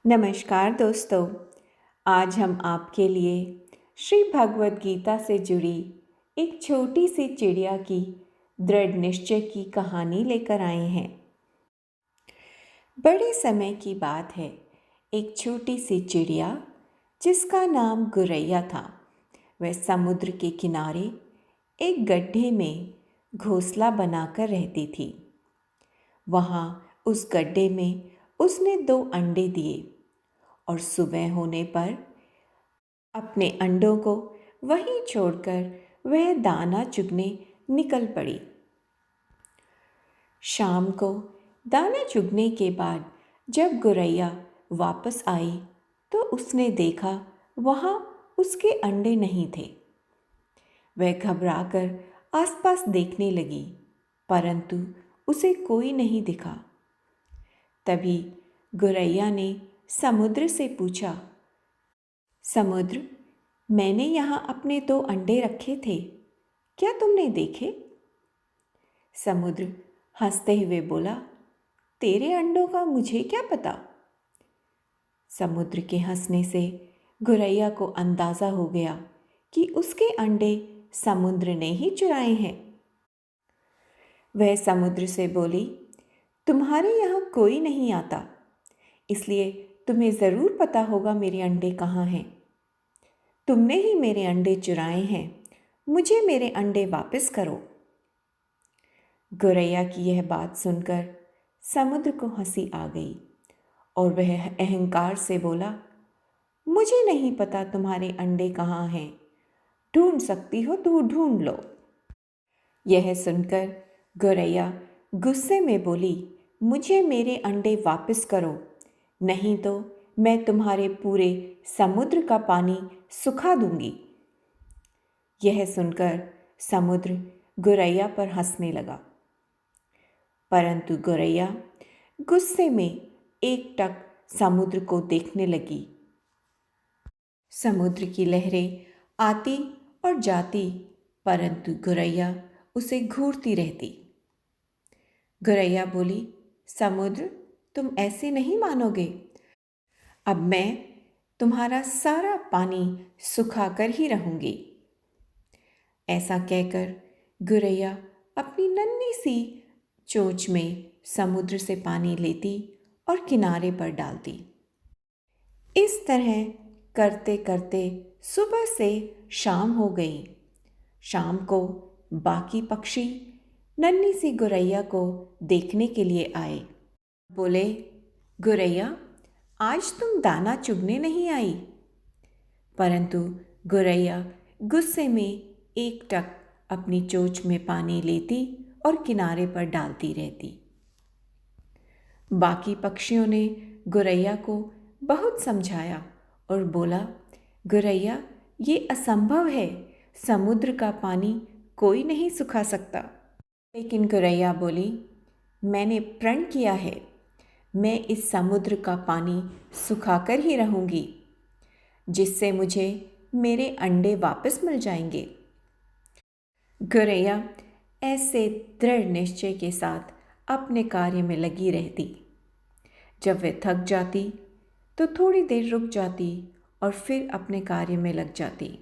नमस्कार दोस्तों। आज हम आपके लिए श्री भगवद गीता से जुड़ी एक छोटी सी चिड़िया की दृढ़ निश्चय की कहानी लेकर आए हैं। बड़े समय की बात है। एक छोटी सी चिड़िया जिसका नाम गुरैया था, वह समुद्र के किनारे एक गड्ढे में घोंसला बनाकर रहती थी। वहाँ उस गड्ढे में उसने 2 अंडे दिए और सुबह होने पर अपने अंडों को वहीं छोड़कर वह दाना चुगने निकल पड़ी। शाम को दाना चुगने के बाद जब गुरैया वापस आई तो उसने देखा वहाँ उसके अंडे नहीं थे। वह घबराकर आसपास देखने लगी, परंतु उसे कोई नहीं दिखा। तभी गुरैया ने समुद्र से पूछा, समुद्र, मैंने यहाँ अपने 2 अंडे रखे थे, क्या तुमने देखे? समुद्र हंसते हुए बोला, तेरे अंडों का मुझे क्या पता? समुद्र के हंसने से गुरैया को अंदाजा हो गया कि उसके अंडे समुद्र ने ही चुराए हैं। वह समुद्र से बोली, तुम्हारे यहाँ कोई नहीं आता, इसलिए तुम्हें ज़रूर पता होगा मेरे अंडे कहाँ हैं। तुमने ही मेरे अंडे चुराए हैं, मुझे मेरे अंडे वापस करो। गुरैया की यह बात सुनकर समुद्र को हंसी आ गई और वह अहंकार से बोला, मुझे नहीं पता तुम्हारे अंडे कहाँ हैं, ढूंढ सकती हो तो ढूंढ लो। यह सुनकर गुरैया गुस्से में बोली, मुझे मेरे अंडे वापस करो, नहीं तो मैं तुम्हारे पूरे समुद्र का पानी सुखा दूंगी। यह सुनकर समुद्र गुरैया पर हंसने लगा, परंतु गुरैया गुस्से में एकटक समुद्र को देखने लगी। समुद्र की लहरें आती और जाती, परंतु गुरैया उसे घूरती रहती। गुरैया बोली, समुद्र, तुम ऐसे नहीं मानोगे, अब मैं तुम्हारा सारा पानी सुखाकर ही रहूंगी। ऐसा कहकर गुरैया अपनी नन्ही सी चोंच में समुद्र से पानी लेती और किनारे पर डालती। इस तरह करते करते सुबह से शाम हो गई। शाम को बाकी पक्षी नन्ही सी गुरैया को देखने के लिए आए। बोले, गुरैया, आज तुम दाना चुगने नहीं आई। परंतु गुरैया गुस्से में एकटक अपनी चोंच में पानी लेती और किनारे पर डालती रहती। बाकी पक्षियों ने गुरैया को बहुत समझाया और बोला, गुरैया, ये असंभव है, समुद्र का पानी कोई नहीं सुखा सकता। लेकिन गुरैया बोली, मैंने प्रण किया है, मैं इस समुद्र का पानी सुखाकर ही रहूंगी, जिससे मुझे मेरे अंडे वापस मिल जाएंगे। गुरैया ऐसे दृढ़ निश्चय के साथ अपने कार्य में लगी रहती। जब वह थक जाती तो थोड़ी देर रुक जाती और फिर अपने कार्य में लग जाती।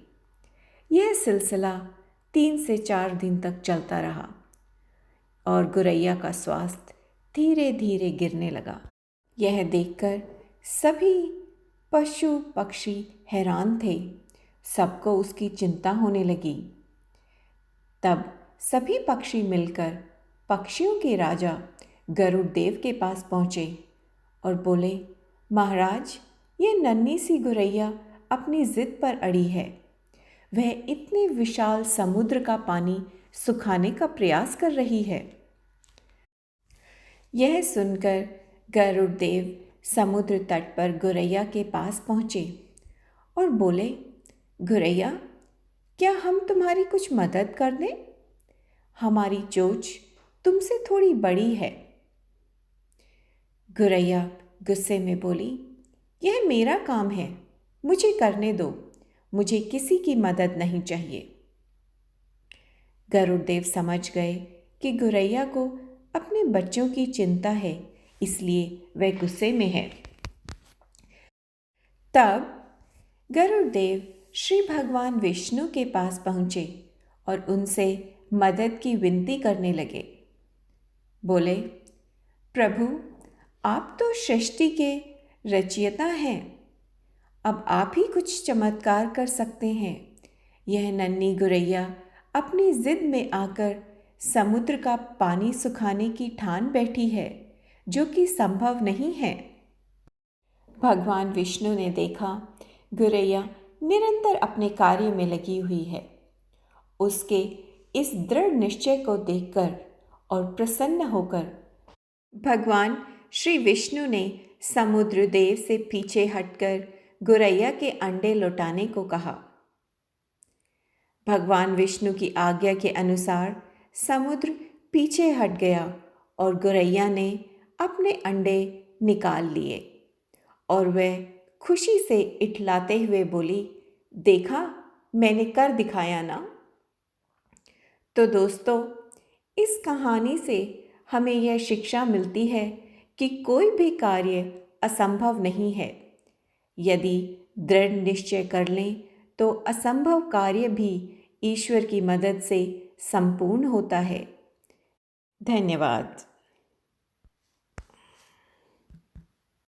यह सिलसिला 3 से 4 दिन तक चलता रहा और गुरैया का स्वास्थ्य धीरे धीरे गिरने लगा। यह देखकर सभी पशु पक्षी हैरान थे, सबको उसकी चिंता होने लगी। तब सभी पक्षी मिलकर पक्षियों के राजा गरुड़ देव के पास पहुँचे और बोले, महाराज, ये नन्ही सी गुरैया अपनी जिद पर अड़ी है, वह इतने विशाल समुद्र का पानी सुखाने का प्रयास कर रही है। यह सुनकर गरुड़ देव समुद्र तट पर गुरैया के पास पहुँचे और बोले, गुरैया, क्या हम तुम्हारी कुछ मदद कर दें? हमारी चोंच तुमसे थोड़ी बड़ी है। गुरैया गुस्से में बोली, यह मेरा काम है, मुझे करने दो, मुझे किसी की मदद नहीं चाहिए। गरुड़देव समझ गए कि गुरैया को अपने बच्चों की चिंता है, इसलिए वह गुस्से में है। तब गरुड़देव श्री भगवान विष्णु के पास पहुँचे और उनसे मदद की विनती करने लगे। बोले, प्रभु, आप तो सृष्टि के रचयिता हैं। अब आप ही कुछ चमत्कार कर सकते हैं। यह नन्ही गुरैया अपनी जिद में आकर समुद्र का पानी सुखाने की ठान बैठी है, जो कि संभव नहीं है। भगवान विष्णु ने देखा गुरैया निरंतर अपने कार्य में लगी हुई है। उसके इस दृढ़ निश्चय को देखकर और प्रसन्न होकर भगवान श्री विष्णु ने समुद्र देव से पीछे हटकर गुरैया के अंडे लौटाने को कहा। भगवान विष्णु की आज्ञा के अनुसार समुद्र पीछे हट गया और गुरैया ने अपने अंडे निकाल लिए और वह खुशी से इठलाते हुए बोली, देखा, मैंने कर दिखाया ना। तो दोस्तों, इस कहानी से हमें यह शिक्षा मिलती है कि कोई भी कार्य असंभव नहीं है। यदि दृढ़ निश्चय कर लें तो असंभव कार्य भी ईश्वर की मदद से संपूर्ण होता है। धन्यवाद।